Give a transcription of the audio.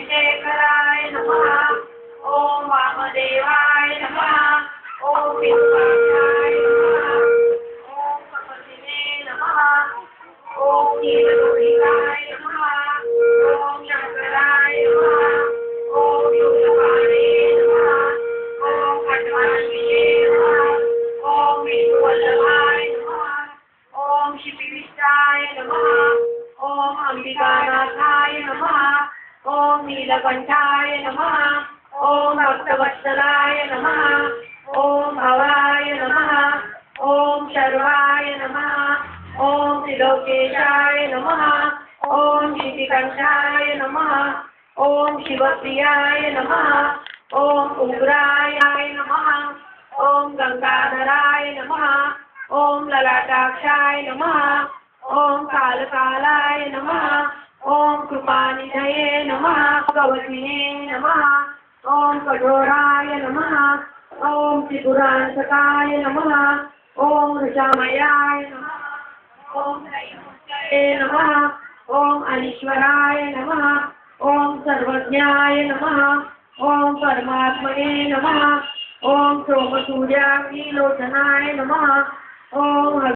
शेखराय नमः। ओम वामदेवाय नमः। ओम विरूपाक्षाय नमः। ओम कपिले नमः। ओम नीललोहिताय नमः। ओम शंकराय नमः। ओम शूलपाणे नमः। ओम खट्वांगिने नमः। ओम विष्णुवल्लभाय नमः। ओम शिपिविष्टाय नमः। ओम अंबिकानाथाय नमः। ओम नीलकंठाय नमः। ओम भक्तवत्सलाय नमः। ओम भवाय नमः। ओम शर्वाय नमः। ओम त्रिलोकेशाय नमः। ओम शितिकंठाय नमः। ओम शिवप्रियाय नमः। ओम उग्राय नमः। ओम गंगाधराय नमः। ओम ललाटाक्षाय नमः। ओम कालकालाय नमः। ओम कृपानिधये नमः। भगवतिने नमः। ओम कठोराय नमः। ओम त्रिपुरांतकाय नमः। ओम ऋषामयाय नमः। ओम त्रैमूर्तये नमः। ओम अनीश्वराय नमः। ओम सर्वज्ञाय नमः। ओम परमात्मने नमः। ओम सोमसूर्याग्निलोचनाय नमः। ओम